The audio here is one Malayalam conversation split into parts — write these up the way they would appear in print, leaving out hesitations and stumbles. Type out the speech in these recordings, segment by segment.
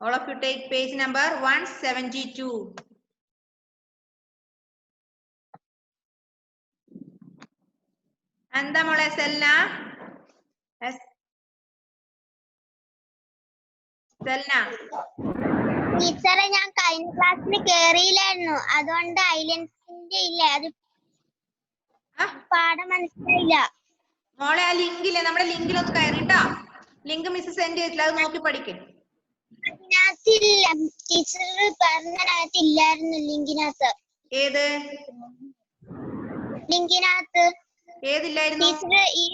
All of you take page number 172. എന്താ മോളെ സെൽന? സെൽന ടീച്ചറെ ഞാൻ കഴിഞ്ഞ ക്ലാസ്സിൽ കേറിയില്ലായിരുന്നു, അതുകൊണ്ട് ഐലൻഡ്സിന്റെ ഇല്ലേ അത് പാഠം മനസ്സിലായില്ല. മോളെ ആ ലിങ്കില്ലേ, നമ്മുടെ ലിങ്കിലൊന്ന് കയറിട്ടോ. ലിങ്ക് മിസ് സെൻഡ് ചെയ്തിട്ടില്ല, അത് നോക്കി പഠിക്കും. അതിനകത്തില്ല ടീച്ചർ പറഞ്ഞതിനകത്തില്ലായിരുന്നു. ലിങ്കിനകത്ത് ഏത് ലിങ്കിനകത്ത് ഏതില്ലായിരുന്നു? ടീച്ചർ ഈ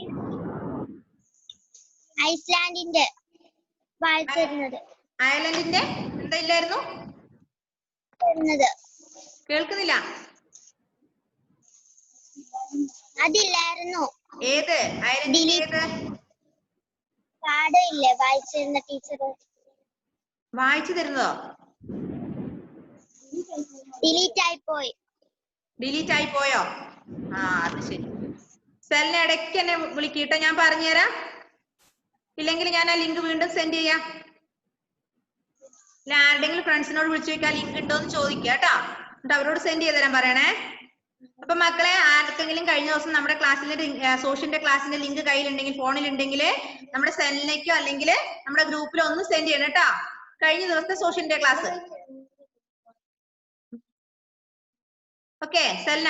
ഐസ്ലാൻഡിന്റെ വായിച്ചിരുന്നത്. അയർലൻഡിന്റെ എന്താ ഇല്ലായിരുന്നു? കേൾക്കുന്നില്ല. അതില്ലായിരുന്നു. ഏത് അയർലൻഡിന്റെ ഏത് പാഠം ഇല്ലേ വായിച്ചിരുന്ന ടീച്ചർ? വായിച്ചു തരുന്നതോ? ഡിലീറ്റ് ആയി പോയി. ഡിലീറ്റ് ആയി പോയോ? ആ അത് ശരി. സെല്ലിന് ഇടയ്ക്ക് എന്നെ വിളിക്കിട്ടോ, ഞാൻ പറഞ്ഞുതരാം. ഇല്ലെങ്കിൽ ഞാൻ ആ ലിങ്ക് വീണ്ടും സെൻഡ് ചെയ്യാം. ആരുടെങ്കിലും ഫ്രണ്ട്സിനോട് വിളിച്ചു ചോദിക്കാൻ ലിങ്ക് ഉണ്ടോ എന്ന് ചോദിക്കുക കേട്ടോ, എന്നിട്ട് അവരോട് സെൻഡ് ചെയ്ത് തരാൻ പറയണേ. അപ്പൊ മക്കളെ, ആർക്കെങ്കിലും കഴിഞ്ഞ ദിവസം നമ്മുടെ ക്ലാസ്സിന്റെ സോഷ്യലിന്റെ ക്ലാസ്സിന്റെ ലിങ്ക് കയ്യിലുണ്ടെങ്കിൽ, ഫോണിലുണ്ടെങ്കിൽ നമ്മുടെ സെല്ലിലേക്കോ അല്ലെങ്കിൽ നമ്മുടെ ഗ്രൂപ്പിലോ ഒന്ന് സെൻഡ് ചെയ്യണം കേട്ടോ. കഴിഞ്ഞ ദിവസത്തെ സോഷ്യലിന്റെ ക്ലാസ്. ഓക്കെ സെൽന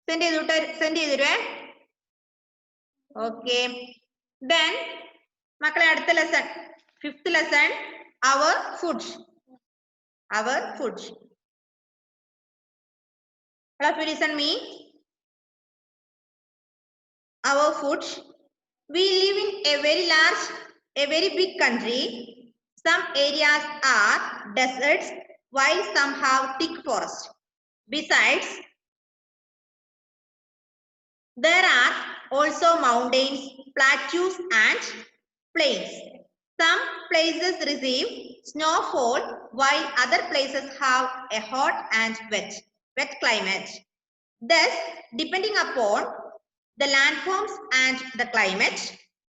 സെൻഡ് ചെയ്തിരുവേ. ഓക്കെ ദെൻ മക്കളെ, അടുത്ത lesson 5th lesson our food. All of you listen me. Our food. We live in a very big country. Some areas are deserts while some have thick forests. Besides, there are also mountains, plateaus and plains. Some places receive snowfall while other places have a hot and wet climate. Thus, depending upon the landforms and the climate,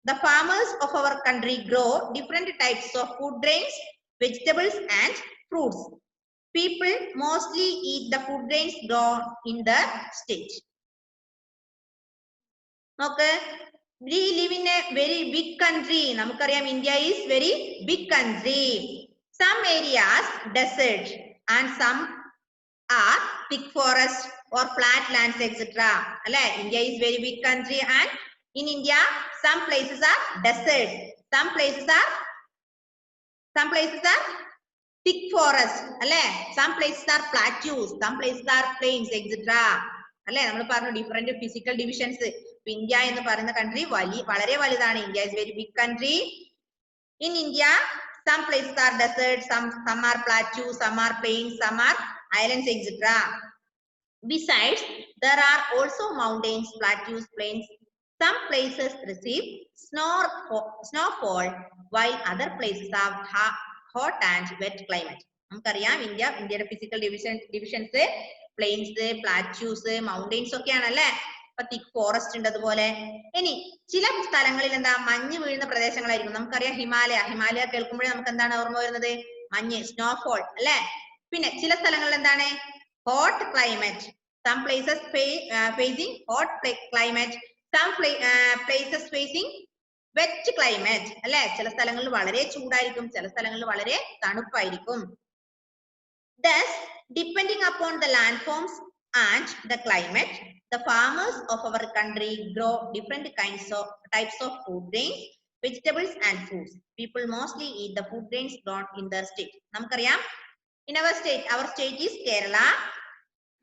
the farmers of our country grow different types of food grains, vegetables and fruits. People mostly eat the food grains grown in the state. Okay. We live in a very big country. Namukariyam, India is very big country. Some areas desert and some are thick forest or flat lands, etc. India is very big country, and in India some places are desert, some places are thick forest, some places are plateaus, some places are plains, etc. നമ്മൾ പറഞ്ഞു ഡിഫറെന്റ് ഫിസിക്കൽ ഡിവിഷൻസ്. ഇന്ത്യ എന്ന് പറയുന്ന കൺട്രി വളരെ വലുതാണ്. India is very big country. In India, some places are desert, some are plateaus, some are plains, some are islands, etc. Besides, there are also mountains, plateaus, plains. Some places receive snowfall while other places have hot and wet climate. നമുക്കറിയാം ഇന്ത്യയുടെ physical divisions plains, plateaus, mountains ഒക്കെയാണല്ലേ. അപ്പൊ തിക് ഫോറസ്റ്റ് ഉണ്ട് അതുപോലെ. ഇനി ചില സ്ഥലങ്ങളിൽ എന്താ മഞ്ഞ് വീഴുന്ന പ്രദേശങ്ങളായിരിക്കും. നമുക്കറിയാം ഹിമാലയ കേൾക്കുമ്പോഴേ നമുക്ക് എന്താണ് ഓർമ്മ വരുന്നത്? മഞ്ഞ്, സ്നോഫോൾ അല്ലെ. പിന്നെ ചില സ്ഥലങ്ങളിൽ എന്താണ്? Hot climate. Some places facing hot climate, some places facing wet climate അല്ലെ. ചില സ്ഥലങ്ങളിൽ വളരെ ചൂടായിരിക്കും, ചില സ്ഥലങ്ങളിൽ വളരെ തണുപ്പായിരിക്കും. Thus, depending upon the landforms and the climate, the farmers of our country grow different types of food grains, vegetables and fruits. People mostly eat the food grains grown in their state. നമുക്കറിയാം, in our state is Kerala.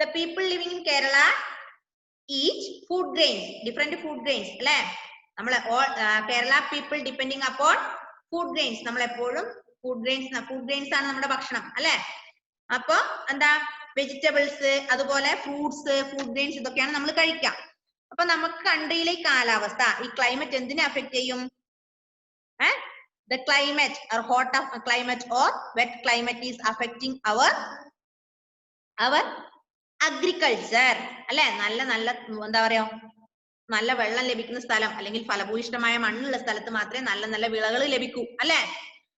The people living in Kerala eat food grains, different food grains അല്ലെ. Kerala people depending upon food grains. നമ്മൾ എപ്പോഴും food grains ആണ് നമ്മുടെ ഭക്ഷണം അല്ലെ. അപ്പൊ എന്താ, വെജിറ്റബിൾസ് അതുപോലെ ഫ്രൂട്ട്സ്, ഫുഡ് ഗ്രെയിൻസ് ഇതൊക്കെയാണ് നമ്മൾ കഴിക്കുക. അപ്പൊ നമുക്ക് കൺട്രിയിലെ കാലാവസ്ഥ, ഈ ക്ലൈമറ്റ് എന്തിനെ അഫക്ട് ചെയ്യും? The climate or hot climate or wet climate is affecting our agriculture അല്ലെ. നല്ല എന്താ പറയാ, നല്ല വെള്ളം ലഭിക്കുന്ന സ്ഥലം അല്ലെങ്കിൽ ഫലഭൂയിഷ്ടമായ മണ്ണുള്ള സ്ഥലത്ത് മാത്രമേ നല്ല വിളകൾ ലഭിക്കൂ അല്ലെ.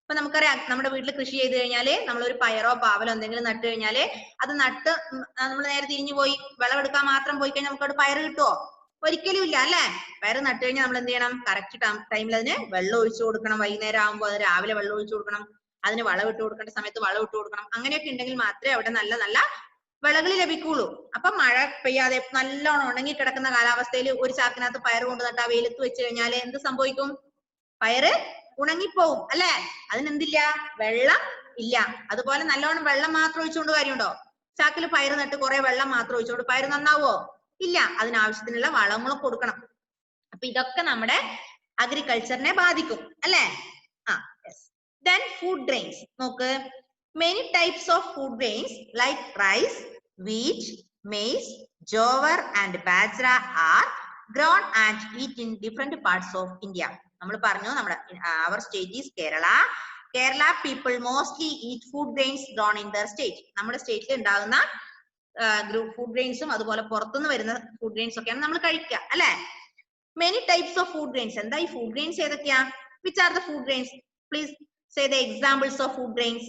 ഇപ്പൊ നമുക്കറിയാം നമ്മുടെ വീട്ടിൽ കൃഷി ചെയ്ത് കഴിഞ്ഞാല് നമ്മളൊരു പയറോ പാവലോ എന്തെങ്കിലും നട്ട് കഴിഞ്ഞാല് അത് നട്ട് നമ്മൾ നേരെ തിരിഞ്ഞു പോയി വിളവെടുക്കാൻ മാത്രം പോയി കഴിഞ്ഞാൽ നമുക്ക് അവിടെ പയറ് കിട്ടുമോ? ഒരിക്കലും ഇല്ല അല്ലെ. പയറ് നട്ട് കഴിഞ്ഞാൽ നമ്മൾ എന്ത് ചെയ്യണം? കറക്റ്റ് ടൈമിൽ അതിന് വെള്ളം ഒഴിച്ചു കൊടുക്കണം. വൈകുന്നേരം ആകുമ്പോൾ അത് രാവിലെ വെള്ളം ഒഴിച്ചു കൊടുക്കണം. അതിന് വളം ഇട്ട് കൊടുക്കേണ്ട സമയത്ത് വളം ഇട്ട് കൊടുക്കണം. അങ്ങനെയൊക്കെ ഉണ്ടെങ്കിൽ മാത്രമേ അവിടെ നല്ല നല്ല വിളകൾ ലഭിക്കുള്ളൂ. അപ്പൊ മഴ പെയ്യാതെ നല്ലോണം ഉണങ്ങി കിടക്കുന്ന കാലാവസ്ഥയിൽ ഒരു ചാക്കിനകത്ത് പയറ് കൊണ്ട് നട്ട് ആ വെയിലത്ത് വെച്ച് കഴിഞ്ഞാൽ എന്ത് സംഭവിക്കും? പയറ് ഉണങ്ങിപ്പോവും അല്ലെ. അതിനെന്തില്ല? വെള്ളം ഇല്ല. അതുപോലെ നല്ലോണം വെള്ളം മാത്രം ഒഴിച്ചുകൊണ്ട് കാര്യമുണ്ടോ? ചാക്കിൽ പയറ് നട്ട് കുറെ വെള്ളം മാത്രം ഒഴിച്ചുകൊണ്ട് പയറ് നന്നാവോ? ഇല്ല. അതിനാവശ്യത്തിനുള്ള വളങ്ങളും കൊടുക്കണം. അപ്പൊ ഇതൊക്കെ നമ്മുടെ അഗ്രികൾച്ചറിനെ ബാധിക്കും അല്ലെ. Then food grains. നോക്ക്, many types of food grains like rice, wheat, maize, jowar and bajra are grown and eaten in different parts of India. നമ്മൾ പറഞ്ഞു നമ്മുടെ our state is Kerala. Kerala people mostly eat food grains grown in their state. നമ്മുടെ സ്റ്റേറ്റിൽ ഉണ്ടാകുന്ന ഫുഡ് ഗ്രെയിൻസും അതുപോലെ പുറത്തുനിന്ന് വരുന്ന ഫുഡ് ഗ്രെയിൻസ് ഒക്കെയാണ് നമ്മൾ കഴിക്കുക അല്ലെ. Many types of food grains. എന്താ ഈ ഫുഡ് ഗ്രെയിൻസ് ഏതൊക്കെയാ? Which are the food grains? Please say the examples of food grains.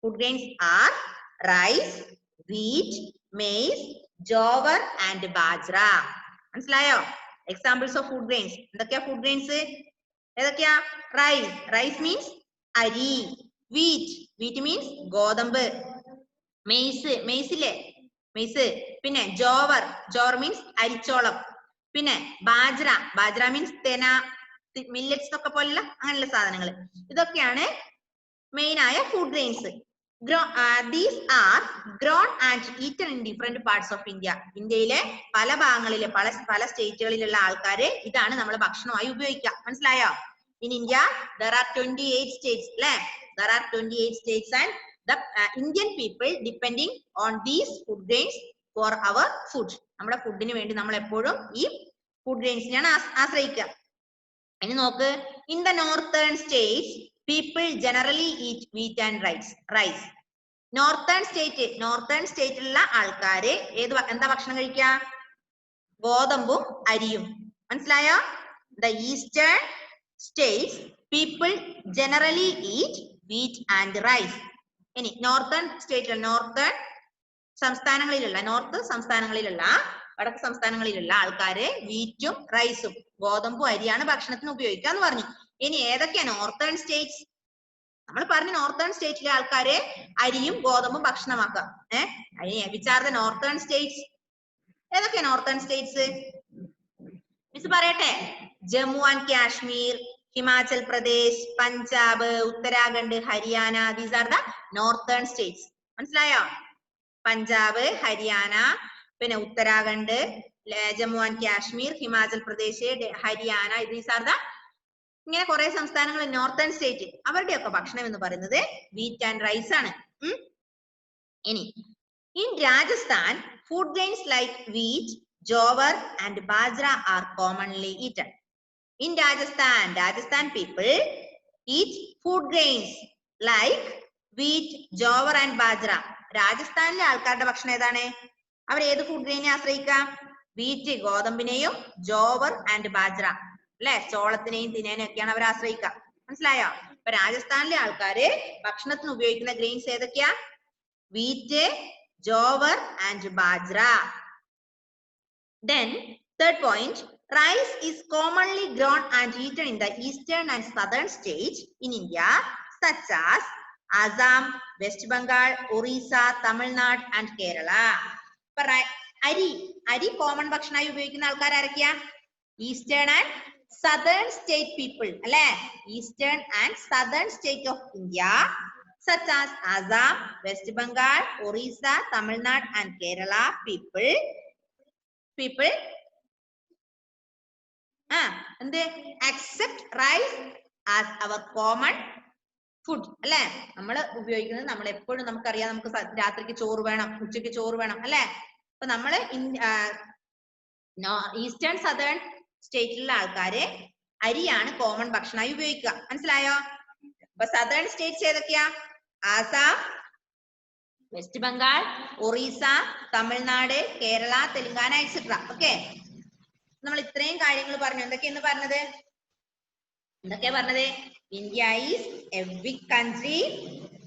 Food grains are rice, wheat, maize, jowar and bajra. മനസ്സിലായോ? Examples of food grains. എന്തൊക്കെയാ food grains? ഏതൊക്കെയാ? Rice. Rice means അരി. Wheat. Wheat means ഗോതമ്പ്. Maize. Maize ഇല്ലേ? Maize. പിന്നെ jowar. Jowar means അരിച്ചോളം. പിന്നെ ബാജ്ര. ബാജ്ര മീൻസ് തെന, മില്ലറ്റ്സ് ഒക്കെ പോലുള്ള അങ്ങനെയുള്ള സാധനങ്ങൾ. ഇതൊക്കെയാണ് മെയിൻ ആയ food grains. These are grown and eaten in different parts of India. ഇന്ത്യയിലെ പല ഭാഗങ്ങളിലെ പല സ്റ്റേറ്റുകളിലുള്ള ആൾക്കാര് ഇതാണ് നമ്മൾ ഭക്ഷണമായി ഉപയോഗിക്കുക. മനസ്സിലായോ? In India there are 28 states അല്ലെ. There are 28 states and the Indian people depending on these food grains for our food. നമ്മുടെ ഫുഡിന് വേണ്ടി നമ്മൾ എപ്പോഴും ഈ ഫുഡ് ഗ്രെയിൻസിനെയാണ് ആശ്രയിക്കുക. ഇനി നോക്ക്, in the northern states people generally eat wheat and rice. Northern സ്റ്റേറ്റിലുള്ള ആൾക്കാര് എന്താ ഭക്ഷണം കഴിക്കുക? ഗോതമ്പും അരിയും. മനസ്സിലായോ? The eastern states people generally eat wheat and rice. ഇനി നോർത്തേൺ സംസ്ഥാനങ്ങളിലുള്ള വടക്ക് സംസ്ഥാനങ്ങളിലുള്ള ആൾക്കാര് വീറ്റും റൈസും ഗോതമ്പും അരിയാണ് ഭക്ഷണത്തിന് ഉപയോഗിക്കുക എന്ന് പറഞ്ഞു. ഇനി ഏതൊക്കെയാ നോർത്തേൺ സ്റ്റേറ്റ്സ്? നമ്മൾ പറഞ്ഞു നോർത്തേൺ സ്റ്റേറ്റിലെ ആൾക്കാര് അരിയും ഗോതമ്പും ഭക്ഷണമാക്കുക. Which are the northern states? ഏതൊക്കെയാ നോർത്തേൺ സ്റ്റേറ്റ്സ്? മിസ് പറയട്ടെ. Jammu and Kashmir, Himachal Pradesh, Punjab, Uttarakhand, Haryana. These are the northern states. മനസ്സിലായോ? പഞ്ചാബ്, ഹരിയാന, പിന്നെ Uttarakhand, Jammu and Kashmir, Himachal Pradesh, Haryana. These are the ഇങ്ങനെ കുറെ സംസ്ഥാനങ്ങൾ നോർത്തേൺ സ്റ്റേറ്റ്. അവരുടെയൊക്കെ ഭക്ഷണം എന്ന് പറയുന്നത് വീറ്റ് ആൻഡ് റൈസ് ആണ്. ഇനി in Rajasthan food grains like wheat, jowar and bajra are commonly eaten. In Rajasthan people eat food grains like wheat, jowar and bajra. രാജസ്ഥാനിലെ ആൾക്കാരുടെ ഭക്ഷണം ഏതാണ്? അവർ ഏത് ഫുഡ് ഗ്രെയിനെ ആശ്രയിക്കാം? വീറ്റ് ഗോതമ്പിനെയും ജോവർ ആൻഡ് ബാജ്ര അല്ലെ ചോളത്തിനെയും തിനേനെയും ഒക്കെയാണ് അവർ ആശ്രയിക്കുക. മനസ്സിലായോ? ഇപ്പൊ രാജസ്ഥാനിലെ ആൾക്കാര് ഭക്ഷണത്തിന് ഉപയോഗിക്കുന്ന ഗ്രെയിൻസ് ഏതൊക്കെയാ? Wheat, jowar and bajra. Then third point, rice is commonly grown and eaten in the eastern and southern states in India such as Assam, West Bengal, Orissa, Tamil Nadu and Kerala. അരി കോമൺ ഭക്ഷണമായി ഉപയോഗിക്കുന്ന ആൾക്കാർ ആരൊക്കെയാ? Eastern and southern state people അല്ലെ. Eastern and southern state of India such as Assam, West Bengal, Orissa, Tamil Nadu and Kerala people accept rice as our common food അല്ലെ. നമ്മൾ ഉപയോഗിക്കുന്നത് നമ്മൾ എപ്പോഴും നമുക്കറിയാം, നമുക്ക് രാത്രിക്ക് ചോറ് വേണം, ഉച്ചയ്ക്ക് ചോറ് വേണം അല്ലെ. അപ്പൊ നമ്മള് ഈസ്റ്റേൺ സദേൺ സ്റ്റേറ്റിലുള്ള ആൾക്കാര് അരിയാണ് കോമൺ ഭക്ഷണമായി ഉപയോഗിക്കുക. മനസ്സിലായോ? അപ്പൊ സദേൺ സ്റ്റേറ്റ്സ് ഏതൊക്കെയാ? Assam, west Bengal, Orissa, Tamil Nadu, Kerala, Telangana etcetera. Okay, നമ്മൾ ഇത്രയും കാര്യങ്ങൾ പറഞ്ഞു. എന്തൊക്കെയെന്ന് പറഞ്ഞത്? എന്തൊക്കെയാ പറഞ്ഞത്? India is a big country.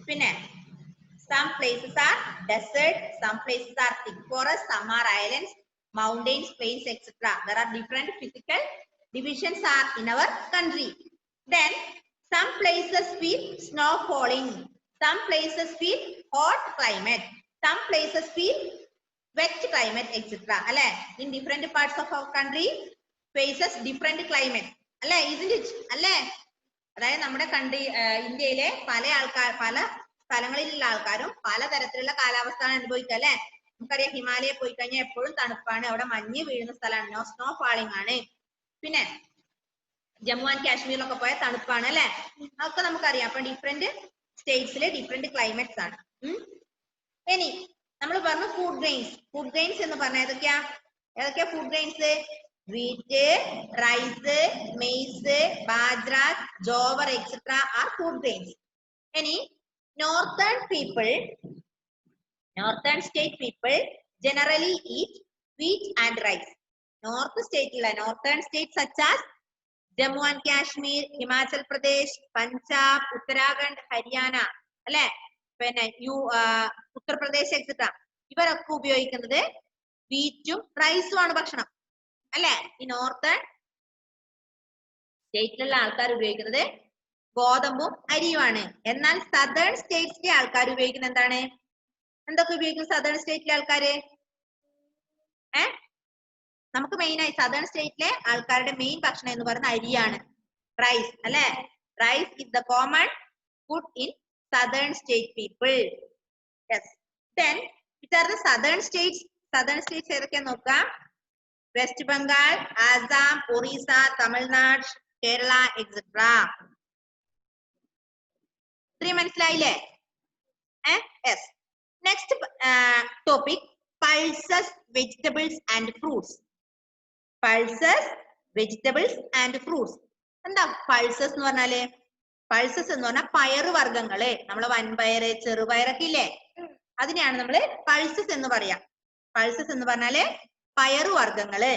പിന്നെ some places are desert, some places are thick forest, some are islands, mountains, plains, etc. There are different physical divisions are in our country. Then some places feel snow falling, some places feel hot climate, some places feel wet climate, etc. അല്ലെ? In different parts of our country faces different climate. അല്ലെ? Isn't it? അല്ലെ? അതായത് നമ്മുടെ കൺട്രി ഇന്ത്യയിലെ പല സ്ഥലങ്ങളിലുള്ള ആൾക്കാരും പലതരത്തിലുള്ള കാലാവസ്ഥ അനുഭവിക്കുക അല്ലെ? നമുക്കറിയാം ഹിമാലയ പോയി കഴിഞ്ഞാൽ എപ്പോഴും തണുപ്പാണ്, അവിടെ മഞ്ഞ് വീഴുന്ന സ്ഥലമാണ്, സ്നോ ഫാളിംഗ് ആണ്. പിന്നെ ജമ്മു ആൻഡ് കാശ്മീരിലൊക്കെ പോയാൽ തണുപ്പാണ് അല്ലെ? അതൊക്കെ നമുക്കറിയാം. അപ്പൊ ഡിഫറെന്റ് സ്റ്റേറ്റ്സിലെ ഡിഫറെന്റ് ക്ലൈമറ്റ്സ് ആണ്. ഇനി നമ്മൾ പറഞ്ഞു ഫുഡ് ഗ്രെയിൻസ്. ഫുഡ് ഗ്രെയിൻസ് എന്ന് പറഞ്ഞാൽ ഏതൊക്കെയാ food grains? Wheat, rice, maize, bajra, jowar etcetera are food grains. ഇനി northern state people generally eat wheat and rice. Northern states such as Jammu and Kashmir, Himachal Pradesh, Punjab, Uttarakhand, Haryana, അല്ലെ? പിന്നെ ഉത്തർപ്രദേശ് എക്സെട്ര ഇവരൊക്കെ ഉപയോഗിക്കുന്നത് വീറ്റും റൈസും ആണ് ഭക്ഷണം അല്ലെ? ഈ നോർത്തേൺ സ്റ്റേറ്റിലുള്ള ആൾക്കാർ ഉപയോഗിക്കുന്നത് ഗോതമ്പും അരിയുമാണ്. എന്നാൽ സദേൺ സ്റ്റേറ്റ്സിലെ ആൾക്കാർ ഉപയോഗിക്കുന്നത് എന്താണ്? എന്തൊക്കെ ഉപയോഗിക്കും സദേൺ സ്റ്റേറ്റിലെ ആൾക്കാര്? നമുക്ക് മെയിൻ ആയി സദേൺ സ്റ്റേറ്റിലെ ആൾക്കാരുടെ മെയിൻ ഭക്ഷണം എന്ന് പറയുന്നത് അരിയാണ്, റൈസ് അല്ലെ? Rice is the common food in southern state people. Yes. Then which are the southern states? Southern states ഏതൊക്കെയാ നോക്കാം? വെസ്റ്റ് ബംഗാൾ, ആസാം, ഒറീസ, തമിഴ്നാട്, കേരള എക്സെട്ര. മനസ്സിലായില്ലേ? Yes. Next topic pulses, vegetables and fruits. Pulses, vegetables and fruits. എന്താ പൾസസ് എന്ന് പറഞ്ഞാല്? പൾസസ് എന്ന് പറഞ്ഞാൽ പയറ് വർഗ്ഗങ്ങള്, നമ്മള് വൻപയറ്, ചെറുപയറൊക്കെ ഇല്ലേ, അതിനെയാണ് നമ്മള് പൾസസ് എന്ന് പറയാം. പൾസസ് എന്ന് പറഞ്ഞാല് പയറ് വർഗ്ഗങ്ങള്.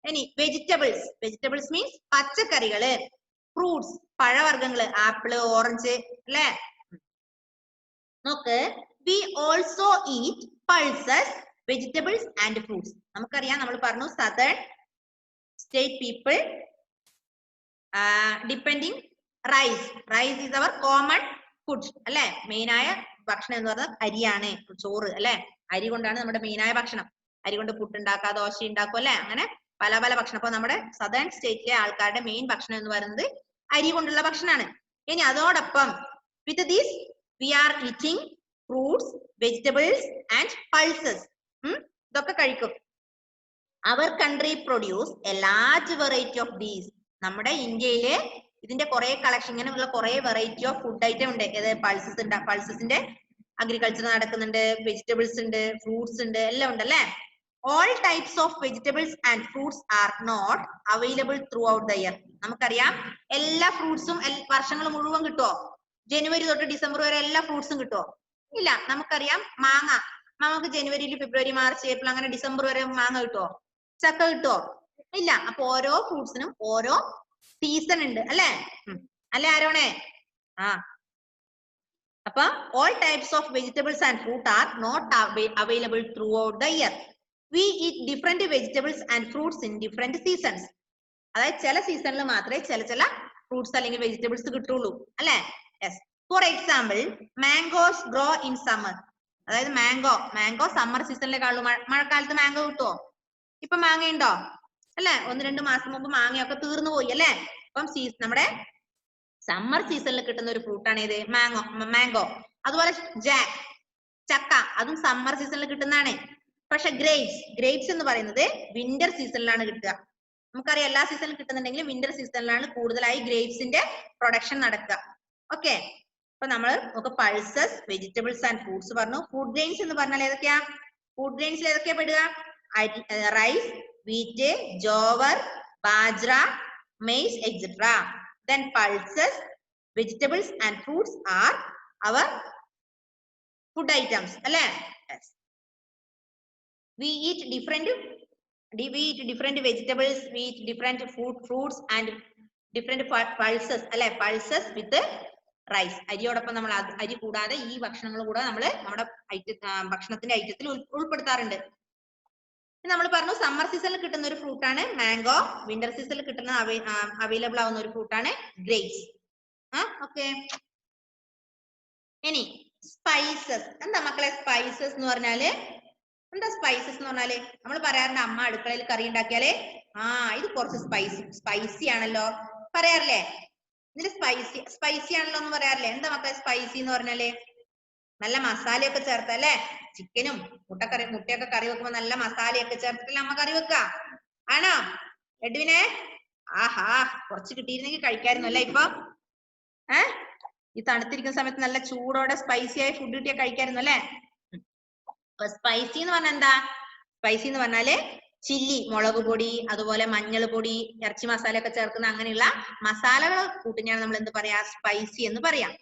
ഇനി വെജിറ്റബിൾസ്, വെജിറ്റബിൾസ് മീൻസ് പച്ചക്കറികള്. ഫ്രൂട്ട്സ് പഴവർഗ്ഗങ്ങള്, ആപ്പിള്, ഓറഞ്ച് അല്ലെ? നോക്ക്, we also eat pulses, vegetables and fruits. നമുക്കറിയാം, നമ്മൾ പറഞ്ഞു southern state people depending rice. Rice is our common food അല്ലെ? മെയിനായ ഭക്ഷണം എന്ന് പറയുന്നത് അരിയാണ്, ചോറ് അല്ലെ? അരി കൊണ്ടാണ് നമ്മുടെ മെയിനായ ഭക്ഷണം. അരി കൊണ്ട് പുട്ടുണ്ടാക്കുക, ദോശ ഉണ്ടാക്കും അല്ലെ? അങ്ങനെ പല പല ഭക്ഷണം. അപ്പൊ നമ്മുടെ സദേൺ സ്റ്റേറ്റിലെ ആൾക്കാരുടെ മെയിൻ ഭക്ഷണം എന്ന് പറയുന്നത് അരി കൊണ്ടുള്ള ഭക്ഷണമാണ്. ഇനി അതോടൊപ്പം with these we are eating fruits, vegetables and pulses. ഇതൊക്കെ കഴിക്കും. Our country produce a large variety of these. നമ്മുടെ ഇന്ത്യയില് ഇതിന്റെ കുറെ കളക്ഷൻ, ഇങ്ങനെയുള്ള കുറെ വെറൈറ്റി ഓഫ് ഫുഡ് ഐറ്റം ഉണ്ട്. പൾസസ് ഉണ്ട്, പൾസസിന്റെ അഗ്രികൾച്ചർ നടക്കുന്നുണ്ട്, വെജിറ്റബിൾസ് ഉണ്ട്, ഫ്രൂട്ട്സ് ഉണ്ട്, എല്ലാം ഉണ്ട് അല്ലെ? All types of vegetables and fruits are not available throughout the year. നമുക്കറിയാം എല്ലാ ഫ്രൂട്ട്സും വർഷങ്ങൾ മുഴുവൻ കിട്ടുമോ? ജനുവരി തൊട്ട് ഡിസംബർ വരെ എല്ലാ ഫ്രൂട്ട്സും കിട്ടുമോ? ഇല്ല. നമുക്കറിയാം മാങ്ങ, നമുക്ക് ജനുവരിയിൽ ഫെബ്രുവരി മാർച്ച് ഏപ്രിൽ അങ്ങനെ ഡിസംബർ വരെ മാങ്ങ കിട്ടുമോ? ചക്ക കിട്ടുമോ? ഇല്ല. അപ്പൊ ഓരോ ഫ്രൂട്ട്സിനും ഓരോ സീസൺ ഉണ്ട് അല്ലെ? അല്ലെ ആരോണേ? അപ്പൊ all types of vegetables and fruit are not available throughout the year. We eat different vegetables and fruits in different seasons. അതായത് ചില സീസണിൽ മാത്രമേ ചില ഫ്രൂട്ട്സ് അല്ലെങ്കിൽ വെജിറ്റബിൾസ് കിട്ടുള്ളൂ അല്ലെ? Yes. For example, mangoes grow in summer. അതായത് മാംഗോ സമ്മർ സീസണിലേക്കാളും. മഴക്കാലത്ത് മാംഗോ കിട്ടുമോ? ഇപ്പൊ മാങ്ങ ഉണ്ടോ? അല്ലെ? 1-2 മാസം മുമ്പ് മാങ്ങയൊക്കെ തീർന്നു പോയി അല്ലെ? അപ്പം നമ്മുടെ സമ്മർ സീസണിൽ കിട്ടുന്ന ഒരു ഫ്രൂട്ടാണ് ഇത് മാംഗോ. അതുപോലെ ചക്ക, അതും സമ്മർ സീസണിൽ കിട്ടുന്നതാണ്. പക്ഷെ ഗ്രേപ്സ് എന്ന് പറയുന്നത് വിന്റർ സീസണിലാണ് കിട്ടുക. നമുക്കറിയാം എല്ലാ സീസണിലും കിട്ടുന്നുണ്ടെങ്കിലും വിന്റർ സീസണിലാണ് കൂടുതലായി ഗ്രേപ്സിന്റെ പ്രൊഡക്ഷൻ നടക്കുക. ഓക്കെ. അപ്പൊ നമ്മൾ നമുക്ക് പൾസസ്, വെജിറ്റബിൾസ് ആൻഡ് ഫ്രൂട്ട്സ് പറഞ്ഞു. ഫുഡ് ഗ്രെയിൻസ് എന്ന് പറഞ്ഞാൽ ഏതൊക്കെയാ? ഫുഡ് ഗ്രെയിൻസിൽ ഏതൊക്കെയാ പെടുക? Rice, wheat, jowar, bajra, maize etcetera. Then pulses, vegetables and fruits are our food items alle? Yes. We eat different vegetables, we eat different fruits and different pulses അല്ലെ, പൾസസ് വിത്ത് റൈസ്. അരിയോടൊപ്പം നമ്മൾ അരി കൂടാതെ ഈ ഭക്ഷണങ്ങൾ കൂടെ നമ്മൾ നമ്മുടെ ഭക്ഷണത്തിന്റെ ഐറ്റത്തിൽ ഉൾപ്പെടുത്താറുണ്ട്. നമ്മൾ പറഞ്ഞു സമ്മർ സീസണിൽ കിട്ടുന്ന ഒരു ഫ്രൂട്ടാണ് മാംഗോ, വിന്റർ സീസണിൽ കിട്ടുന്ന അവൈലബിൾ ആവുന്ന ഒരു ഫ്രൂട്ടാണ് ഗ്രേപ്സ്. ഓക്കെ. ഇനി സ്പൈസസ്. എന്താ മക്കളെ സ്പൈസസ് എന്ന് പറഞ്ഞാല്? എന്താ സ്പൈസസ് എന്ന് പറഞ്ഞാല്? നമ്മൾ പറയാറുണ്ട് അമ്മ അടുക്കളയിൽ കറി ഉണ്ടാക്കിയാലേ ഇത് കുറച്ച് സ്പൈസി ആണല്ലോ പറയാറില്ലേ? ഇതിന് സ്പൈസി ആണല്ലോ എന്ന് പറയാറില്ലേ? എന്താ മക്കളെ സ്പൈസി എന്ന് പറഞ്ഞാല്? നല്ല മസാലയൊക്കെ ചേർത്തല്ലേ, ചിക്കനും മുട്ടയൊക്കെ കറി വെക്കുമ്പോ നല്ല മസാലയൊക്കെ ചേർത്തിട്ടല്ലേ അമ്മ കറി വെക്ക? ആണോ എഡ്വിനെ? ആഹാ, കുറച്ച് കിട്ടിയിരുന്നെങ്കിൽ കഴിക്കായിരുന്നു അല്ലേ? ഇപ്പൊ ഈ തണുത്തിരിക്കുന്ന സമയത്ത് നല്ല ചൂടോടെ സ്പൈസി ആയ ഫുഡ് കിട്ടിയാൽ കഴിക്കായിരുന്നു അല്ലേ? സ്പൈസി എന്ന് പറഞ്ഞാൽ എന്താ? സ്പൈസി എന്ന് പറഞ്ഞാല് ചില്ലി, മുളക് പൊടി, അതുപോലെ മഞ്ഞൾ പൊടി, ഇറച്ചി മസാല ഒക്കെ ചേർക്കുന്ന അങ്ങനെയുള്ള മസാലകൾ കൂട്ടിനാണ് നമ്മൾ എന്ത് പറയാ? സ്പൈസി എന്ന് പറയാം.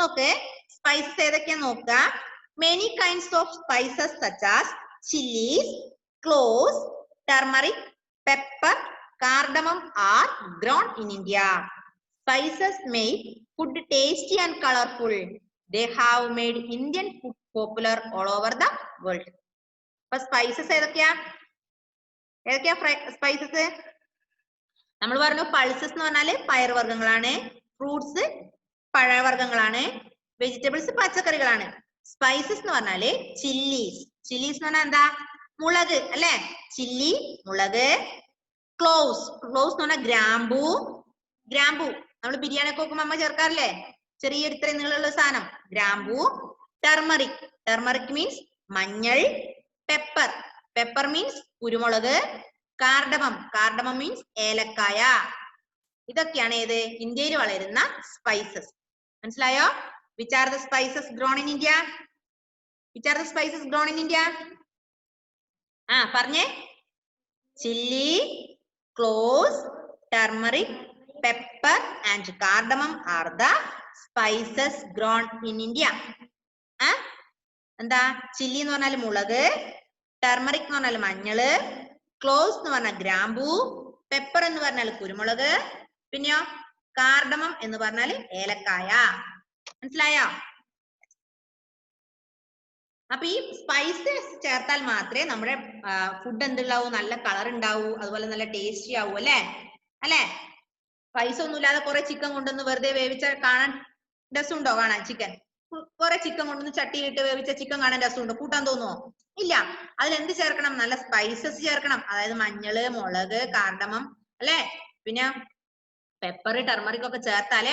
നോക്ക്, സ്പൈസസ് ഏതൊക്കെയാ നോക്ക. Many kinds of spices such as chillies, cloves, turmeric, pepper, cardamom are grown in India. Spices make food tasty and colorful. They have made Indian food popular all over the world. അപ്പൊ സ്പൈസസ് ഏതൊക്കെയാ സ്പൈസസ്? നമ്മൾ പറഞ്ഞു പൾസസ് എന്ന് പറഞ്ഞാല് പയർവർഗ്ഗങ്ങളാണ്, ഫ്രൂട്ട്സ് പഴവർഗ്ഗങ്ങളാണ്, വെജിറ്റബിൾസ് പച്ചക്കറികളാണ്. സ്പൈസസ് എന്ന് പറഞ്ഞാല് ചില്ലീസ്. ചില്ലീസ് എന്ന് പറഞ്ഞാൽ എന്താ? മുളക് അല്ലെ? ചില്ലി, മുളക്. ക്ലോവ്സ് എന്ന് പറഞ്ഞാൽ ഗ്രാമ്പൂ. നമ്മൾ ബിരിയാണി ഒക്കെ വെക്കുമ്പോ അമ്മ ചേർക്കാറില്ലേ? ചെറിയ ഇത്രയും നീളമുള്ള സാധനം, ഗ്രാമ്പൂ. ടർമറിക് മീൻസ് മഞ്ഞൾ. പെപ്പർ മീൻസ് കുരുമുളക്. കാർഡമം മീൻസ് ഏലക്കായ. ഇതൊക്കെയാണ് ഏത്? ഇന്ത്യയിൽ വളരുന്ന സ്പൈസസ്. മനസ്സിലായോ? Which are the spices grown in India? പറഞ്ഞേ. Chilli, cloves, turmeric, pepper and cardamom are the spices grown in India. എന്താ? ചില്ലി എന്ന് പറഞ്ഞാൽ മുളക്, ടർമറിക് എന്ന് പറഞ്ഞാൽ മഞ്ഞള്, ക്ലോവ്സ് എന്ന് പറഞ്ഞാൽ ഗ്രാമ്പൂ, പെപ്പർ എന്ന് പറഞ്ഞാൽ കുരുമുളക്, പിന്നെയോ കാർഡമം എന്ന് പറഞ്ഞാൽ ഏലക്കായ. മനസ്സിലായോ? അപ്പൊ ഈ സ്പൈസസ് ചേർത്താൽ മാത്രമേ നമ്മുടെ ഫുഡ് എന്തുണ്ടാവൂ? നല്ല കളർ ഉണ്ടാവൂ, അതുപോലെ നല്ല ടേസ്റ്റി ആവൂ അല്ലേ? സ്പൈസ് ഒന്നും ഇല്ലാതെ കുറെ ചിക്കൻ കൊണ്ടുവന്ന് വെറുതെ വേവിച്ച കാണാൻ രസമുണ്ടോ? കാണാൻ ചിക്കൻ കുറെ ചിക്കൻ കൊണ്ടുവന്ന് ചട്ടിയിലിട്ട് വേവിച്ച ചിക്കൻ കാണാൻ രസമുണ്ടോ? കൂട്ടാൻ തോന്നുവോ? ഇല്ല. അതിൽ എന്ത് ചേർക്കണം? നല്ല സ്പൈസസ് ചേർക്കണം. അതായത് മഞ്ഞള്, മുളക്, കാർഡമം അല്ലെ, പിന്നെ പെപ്പർ, ടർമറിക് ഒക്കെ ചേർത്താലേ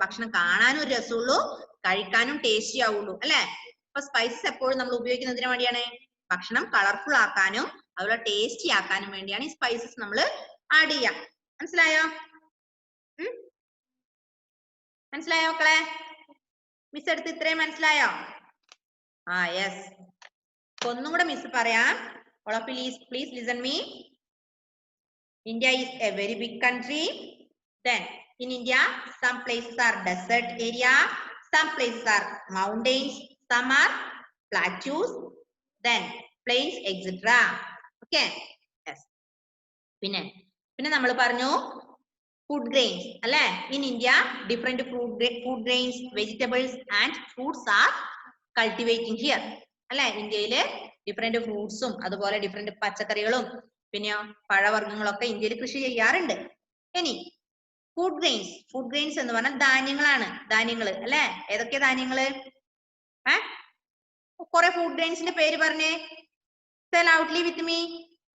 ഭക്ഷണം കാണാനും ഒരു രസമുള്ളൂ, കഴിക്കാനും ടേസ്റ്റി ആവുള്ളൂ അല്ലെ? അപ്പൊ സ്പൈസസ് എപ്പോഴും നമ്മൾ ഉപയോഗിക്കുന്നത് എന്തിനു വേണ്ടിയാണ്? ഭക്ഷണം കളർഫുൾ ആക്കാനും അതുപോലെ ടേസ്റ്റി ആക്കാനും വേണ്ടിയാണ് ഈ സ്പൈസസ് നമ്മൾ ആഡ് ചെയ്യാം. മനസ്സിലായോ? മക്കളെ? മിസ് എടുത്ത് ഇത്രയും മനസ്സിലായോ? യെസ്. ഒന്നും കൂടെ മിസ് പറയാം. All of you please listen me. India is a very big country. Then in India, some places are desert area, some places are mountains, some are plateaus, then plains, etc. Okay? Yes. പിന്നെ നമ്മൾ പറഞ്ഞു food grains അല്ലെ? In India, different food grains, vegetables and fruits are cultivating here. അല്ലെ? ഇന്ത്യയില് ഡിഫറെന്റ് ഫ്രൂട്ട്സും അതുപോലെ ഡിഫറെന്റ് പച്ചക്കറികളും പിന്നെ പഴവർഗ്ഗങ്ങളൊക്കെ ഇന്ത്യയിൽ കൃഷി ചെയ്യാറുണ്ട്. ഇനി ഫുഡ് ഗ്രെയിൻസ് എന്ന് പറഞ്ഞാൽ ധാന്യങ്ങൾ അല്ലെ? ഏതൊക്കെ ധാന്യങ്ങള്? കുറെ ഫുഡ് ഗ്രെയിൻസിന്റെ പേര് പറഞ്ഞേ. Say loudly with me.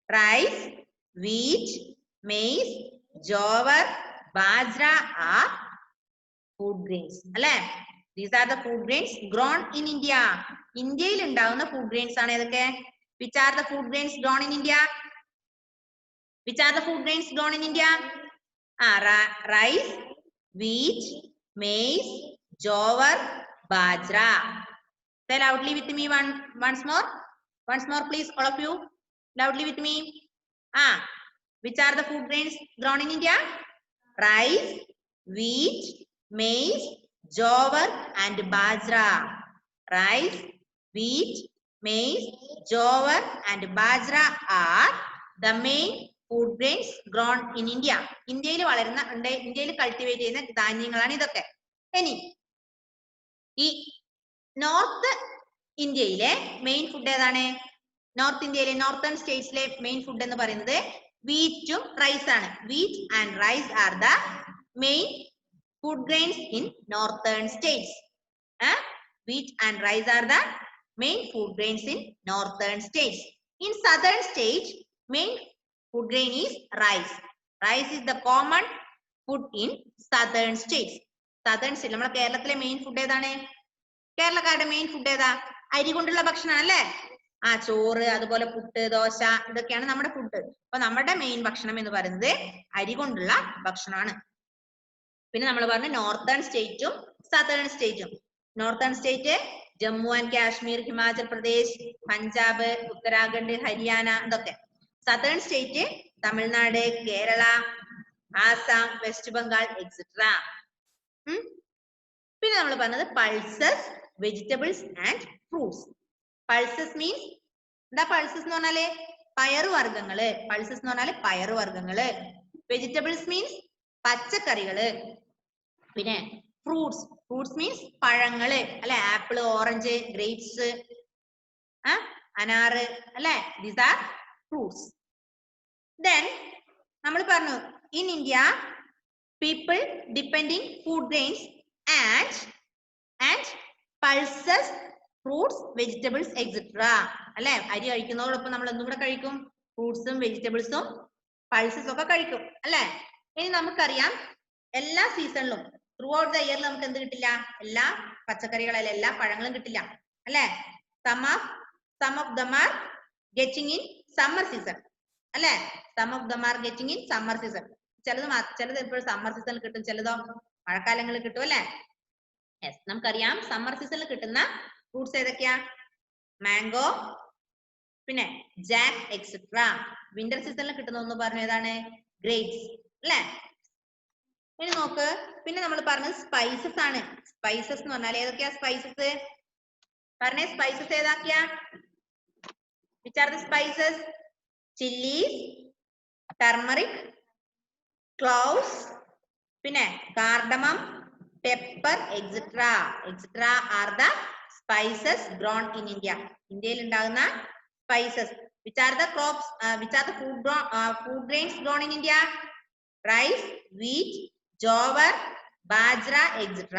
Rice, wheat, maize, jowar, bajra are food grains. അല്ലെ? These are the food grains grown in India. ഇന്ത്യയിൽ ഉണ്ടാവുന്ന ഫുഡ് ഗ്രെയിൻസ് ആണ് ഏതൊക്കെ? Which are the food grains grown in India? Rice, wheat, maize, jowar, bajra. Say loudly with me once more. Once more, please, all of you. Loudly with me. Which are the food grains grown in India? Rice, wheat, maize, jowar, and bajra. Rice, wheat, maize, jowar, and bajra are the main food grains grown in India. ഇന്ത്യയിൽ വളരുന്ന ഇന്ത്യയിൽ കൾട്ടിവേറ്റ് ചെയ്യുന്ന ധാന്യങ്ങളാണ് ഇതൊക്കെ. ഇനി ഈ നോർത്ത് ഇന്ത്യയിലെ മെയിൻ ഫുഡ് ഏതാണ്? നോർത്ത് ഇന്ത്യയിലെ നോർത്തേൺ സ്റ്റേറ്റ്സിലെ മെയിൻ ഫുഡ് എന്ന് പറയുന്നത് വീറ്റും റൈസ് ആണ്. Wheat and rice are the main food grains in northern states. Wheat and rice are the main food grains in northern states. In southern states, main food grain is rice. Rice is the common food in southern states. Southern states, നമ്മുടെ കേരളത്തിലെ മെയിൻ ഫുഡ് ഏതാണ്? കേരളക്കാരുടെ മെയിൻ ഫുഡ് ഏതാ? അരി കൊണ്ടുള്ള ഭക്ഷണം അല്ലേ? ചോറ്, അതുപോലെ പുട്ട്, ദോശ, ഇതൊക്കെയാണ് നമ്മുടെ ഫുഡ്. അപ്പൊ നമ്മുടെ മെയിൻ ഭക്ഷണം എന്ന് പറയുന്നത് അരി കൊണ്ടുള്ള ഭക്ഷണമാണ്. പിന്നെ നമ്മൾ പറഞ്ഞു നോർത്തേൺ സ്റ്റേറ്റും സദേൺ സ്റ്റേറ്റും. Northern state Jammu and Kashmir, Himachal Pradesh, Punjab, Uttarakhand, Haryana, ഇതൊക്കെ. Southern state Tamil Nadu, Kerala, Assam, west Bengal, etcetera. പിന്നെ നമ്മൾ പറഞ്ഞത് pulses, vegetables and fruits. Pulses means എന്താ? പൾസസ് എന്ന് പറഞ്ഞാല് പയറുവർഗ്ഗങ്ങള്. പൾസസ് എന്ന് പറഞ്ഞാല് പയറുവർഗ്ഗങ്ങള്. വെജിറ്റബിൾസ് മീൻസ് പച്ചക്കറികള്. പിന്നെ ഫ്രൂട്ട്സ്, ഫ്രൂട്ട്സ് മീൻസ് പഴങ്ങള് അല്ലെ? ആപ്പിൾ, ഓറഞ്ച്, ഗ്രേപ്സ്, അനാറ് അല്ലെ? These are fruits. ദെൻ നമ്മൾ പറഞ്ഞു in India people depending food grains and pulses, fruits, vegetables, etcetera അല്ലെ? അരി കഴിക്കുന്നതോടൊപ്പം നമ്മൾ എന്തും കൂടെ കഴിക്കും? ഫ്രൂട്ട്സും വെജിറ്റബിൾസും പൾസസും ഒക്കെ കഴിക്കും അല്ലെ? ഇനി നമുക്കറിയാം എല്ലാ സീസണിലും ത്രൂ ഔട്ട് ദ ഇയർ നമുക്ക് എന്ത് കിട്ടില്ല? എല്ലാ പച്ചക്കറികളല്ല, എല്ലാ പഴങ്ങളും കിട്ടില്ല അല്ലെ? Some of them are getting in summer season അല്ലെ? Some of them are getting in summer season. ചിലത് എപ്പോഴും സമ്മർ സീസണിൽ കിട്ടും, ചിലതോ മഴക്കാലങ്ങളിൽ കിട്ടും അല്ലെ? യെസ്, നമുക്കറിയാം സമ്മർ സീസണിൽ കിട്ടുന്ന ഫ്രൂട്ട്സ് ഏതൊക്കെയാ? മാംഗോ, പിന്നെ ജാക്ക്, എക്സെട്ര. വിന്റർ സീസണിൽ കിട്ടുന്ന ഒന്ന് പറഞ്ഞു ഏതാണ്? ഗ്രേപ്സ് അല്ലെ? ഇനി നോക്ക്, പിന്നെ നമ്മൾ പറഞ്ഞത് സ്പൈസസ് ആണ്. സ്പൈസസ് എന്ന് പറഞ്ഞാൽ ഏതൊക്കെയാ സ്പൈസസ്? പറഞ്ഞേ, സ്പൈസസ് ഏതൊക്കെയാ? Which are the spices? Chilies, turmeric, cloves, പിന്നെ cardamom, pepper, etc. are the spices grown in India. ഇന്ത്യയിൽ ഉണ്ടാകുന്ന spices. Which are the crops? Which are the food grains grown in India? Rice, wheat, jowar, bajra, etc.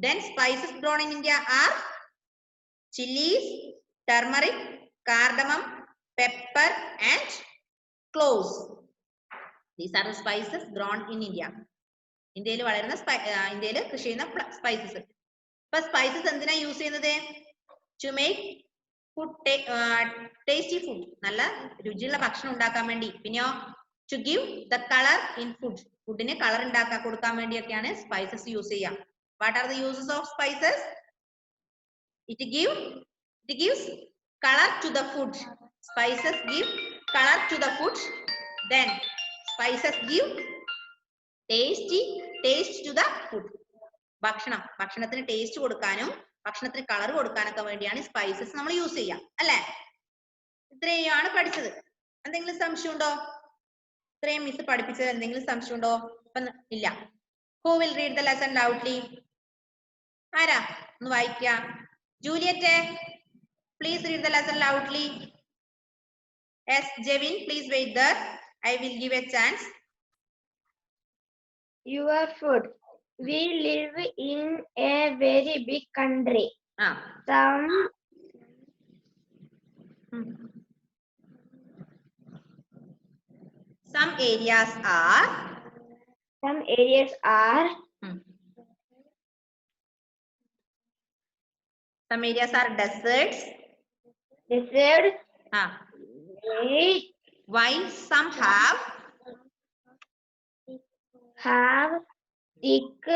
Then spices grown in India are chilies, turmeric, cardamom, pepper and cloves. These are the spices grown in India. ഇന്ത്യയിൽ വളരുന്ന ഇന്ത്യയിൽ കൃഷി ചെയ്യുന്ന സ്പൈസസ്. ഇപ്പൊ സ്പൈസസ് എന്തിനാ യൂസ് ചെയ്യുന്നത്? To make food tasty food, നല്ല രുചിയുള്ള ഭക്ഷണം ഉണ്ടാക്കാൻ വേണ്ടി. പിന്നെയോ to give the colour in food, ഫുഡിന് കളർ കൊടുക്കാൻ വേണ്ടിയൊക്കെയാണ് സ്പൈസസ് യൂസ് ചെയ്യുക. What are the uses of spices? It gives color to the food. Spices give color to the food. Then spices give taste to the food. ഭക്ഷണത്തിന് ടേസ്റ്റ് കൊടുക്കാനും ഭക്ഷണത്തിന് കളർ കൊടുക്കാനൊക്കെ വേണ്ടിയാണ് സ്പൈസസ് നമ്മൾ യൂസ് ചെയ്യുക അല്ലെ? ഇത്രയാണ് പഠിച്ചത്. എന്തെങ്കിലും സംശയം ഉണ്ടോ? ഇത്രയും മിസ് പഠിപ്പിച്ചത് എന്തെങ്കിലും സംശയം ഉണ്ടോ? ഇല്ല. Who will read the lesson loudly? ആരാ ഒന്ന് വായിക്കുക? Juliet, please read the lesson loudly. Yes, Jevin, please wait there. I will give a chance. Your food. We live in a very big country. Some areas are deserts. While some have thick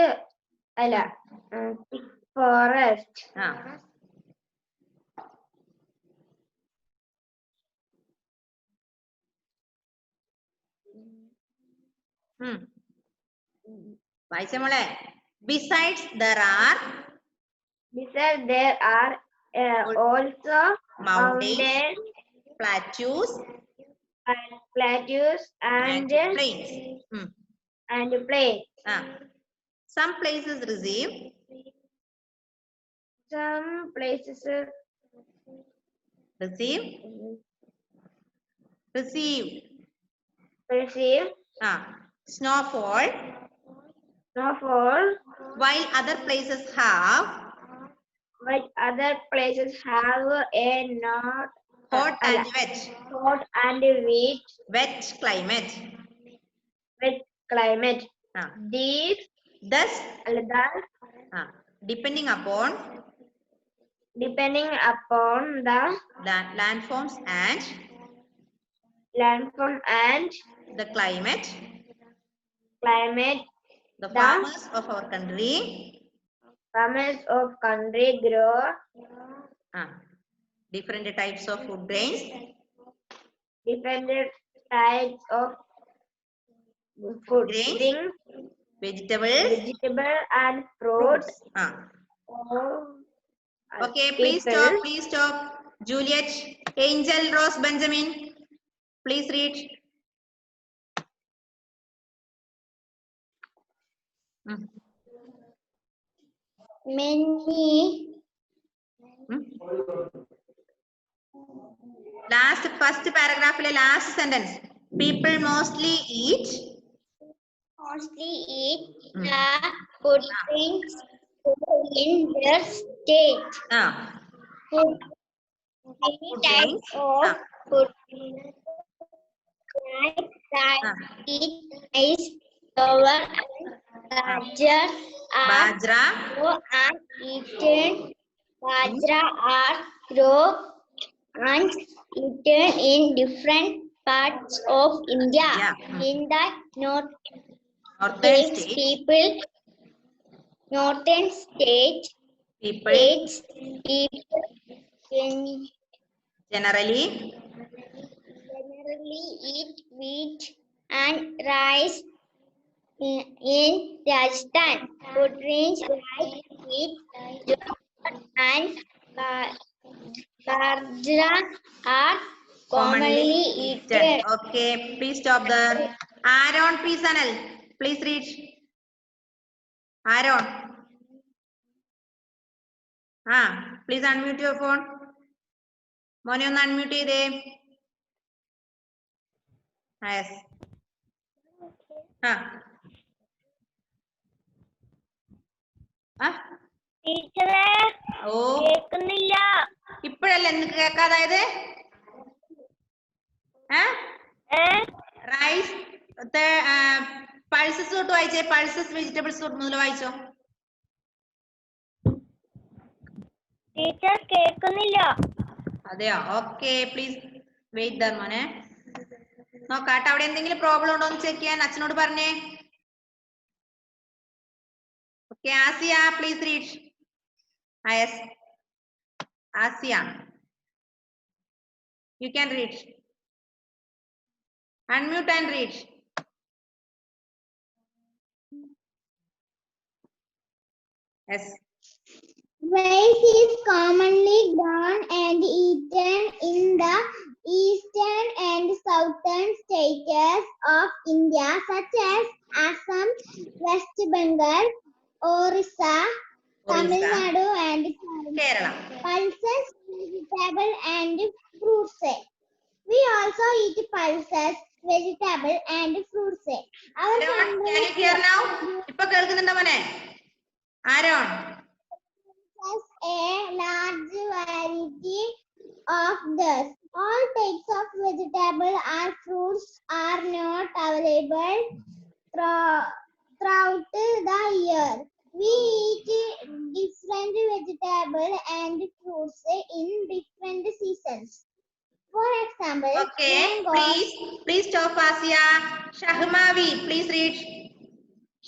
forest. വായിച്ച മോളെ. Besides there are also mountains, plateaus, plateaus and and plains. plains. Some places receive Some places receive snowfall, snowfall, while other places have but other places have a not hot and hot and wet climate. These Thus, thus, depending upon depending upon the landforms and landform and the climate, the farmers of our country grow different types of food grains, different types of food grains, vegetables, and fruits. Okay, please stop. Juliet, Angel, Rose, Benjamin, please read. Many. First paragraph, last sentence. People mostly eat the food grains in their state. Many types of food grains like rice, flour, and bajra are eaten. Bajra are grown and eaten in different parts of India. In the northern states, people generally eat wheat and rice. In Rajasthan, food grains like wheat, and bajra are commonly eaten. Okay, please stop there. Aaron P. Sanal, please read. Aaron. Please unmute your phone. Moni ഒന്ന് unmute ചെയ്തേ. Yes. ടീച്ചറെ കേൾക്കുന്നില്ല. ഇപ്പോഴല്ലേ നിനക്ക് കേൾക്കാതായത്? റൈസ് പൾസസ് തൊട്ട് വായിച്ചേ. പൾസസ് വെജിറ്റബിൾസ് തൊട്ട് മുതൽ വായിച്ചോ. ടീച്ചർ കേൾക്കുന്നില്ല. അതെയോ? ഓക്കെ, പ്ലീസ് വെയിറ്റ് ദർ മോനെ. നോക്കാട്ടെ, അവിടെ എന്തെങ്കിലും പ്രോബ്ലം ഉണ്ടോ എന്ന് ചെക്ക് ചെയ്യാൻ അച്ഛനോട് പറഞ്ഞേ. Okay, Asiya please read. Yes, Asiya, you can read. Unmute and read. Yes. Rice is commonly grown and eaten in the eastern and southern states of India, such as Assam, West Bengal, Orissa, Tamil Nadu, and Kerala. Pulses, vegetable, and fruits. We also eat pulses, vegetable, and fruits. Can you hear now? ഇപ്പൊ കേൾക്കുന്നുണ്ടോ മോനെ? Aaron? A large variety of these. All types of vegetable or fruits are not available throughout the year. We eat different vegetables and fruits in different seasons. For example, okay, please stop, Asia. Shahmavi, please read.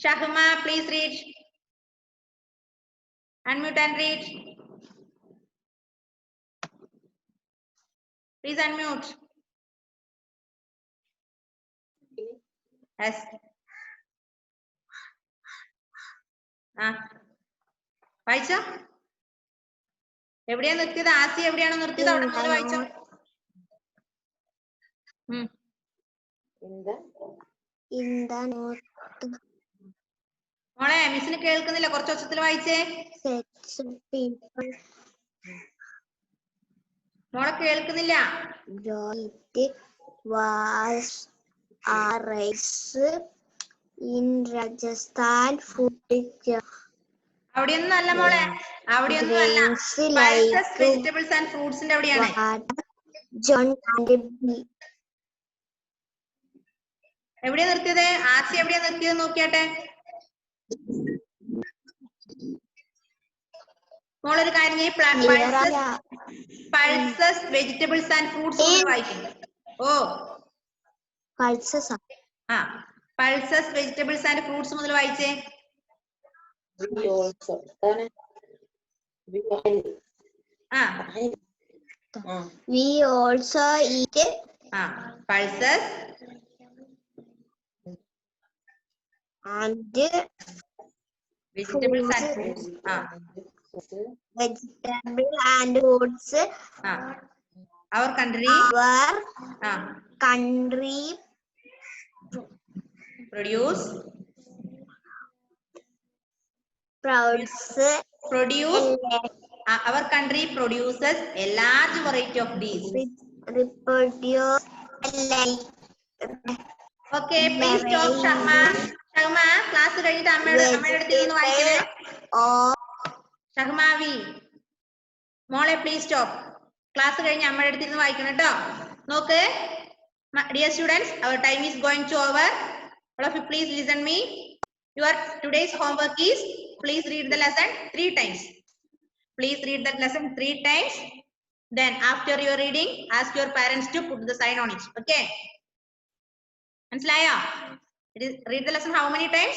Shahma, please read. Unmute and read. Please unmute. Yes. വായിച്ചോ? എവിടെയാ നിർത്തിയത്? ആസിയ എവിടെയാണോ നിർത്തിയത് അവിടെ മുതൽ വായിച്ചോ. in the note മോളെ മിസ്സിന് കേൾക്കുന്നില്ല, കുറച്ച് ഒച്ചത്തിൽ വായിച്ചേ. sets of people മോളെ കേൾക്കുന്നില്ല. it was a race in Rajasthan food അവിടെയൊന്നും അല്ല മോളെ, അവിടെയൊന്നും അല്ല. പൾസസ് വെജിറ്റബിൾസ് ആൻഡ് ഫ്രൂട്ട്സിന്റെ അവിടെയാണ്. John and B. എവിടെയാ നിർത്തിയത്? ആസി എവിടെയാ നിർത്തിയത് നോക്കിയാട്ടെ. മോളൊരു കാര്യം ചെയ്യ്, പൾസസ് വെജിറ്റബിൾസ് ആൻഡ് ഫ്രൂട്ട്സ് വായിക്കും. ഓ Pulses. ആ പൾസസ് വെജിറ്റബിൾസ് ആൻഡ് ഫ്രൂട്ട്സ് മുതൽ വായിച്ചേ. We also eat pulses and vegetables and fruits. Vegetable and fruits. Our country produce our country produces a large variety of these. Okay, please stop, Shahma. Shahma, class കഴിഞ്ഞിട്ട് അമ്മയുടെ അടുത്ത് ഇരുന്ന് വായിക്കണേ. ഷഹ്മാവി മോളെ പ്ലീസ് സ്റ്റോപ്പ്. ക്ലാസ് കഴിഞ്ഞ് അമ്മയുടെ അടുത്ത് ഇരുന്ന് വായിക്കണം കേട്ടോ. നോക്ക്, dear students, our time is going to over. All of you please listen me. Your today's homework is please read the lesson 3 times. Please read that lesson 3 times. Then after your reading, ask your parents to put the sign on it. Okay? മനസ്സിലായോ? Read the lesson how many times?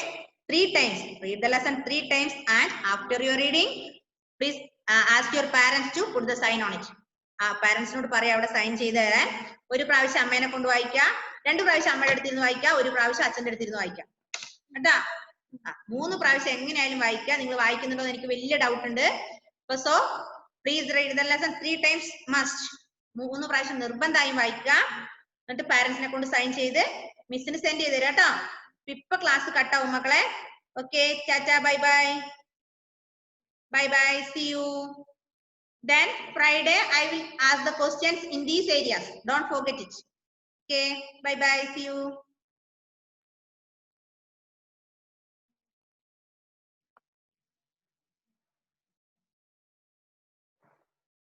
3 times. Read the lesson 3 times and after your reading, please ask your parents to put the sign on it. പാരന്റ്സിനോട് പറയാം അവിടെ സൈൻ ചെയ്ത് തരാൻ. ഒരു പ്രാവശ്യം അമ്മേനെ കൊണ്ട് വായിക്കാം, 2 പ്രാവശ്യം അമ്മയുടെ അടുത്തിരുന്ന് വായിക്കാം, 1 പ്രാവശ്യം അച്ഛന്റെ അടുത്തിരുന്ന് വായിക്കാം കേട്ടാ. 3 പ്രാവശ്യം എങ്ങനെയായാലും വായിക്കാം. നിങ്ങൾ വായിക്കുന്നുണ്ടോ എന്ന് എനിക്ക് വലിയ ഡൗട്ട് ഉണ്ട്. So please read the lesson 3 times must. 3 പ്രാവശ്യം നിർബന്ധമായും വായിക്കുക. എന്നിട്ട് പാരന്റ്സിനെ കൊണ്ട് സൈൻ ചെയ്ത് മിസ്സിന് സെൻഡ് ചെയ്ത് തരാം കേട്ടോ. ഇപ്പൊ ക്ലാസ് കട്ടാവും മക്കളെ. Okay, tata, bye bye, bye bye, see you. Then Friday I will ask the questions in these areas. Don't forget it. Okay, bye bye, see you.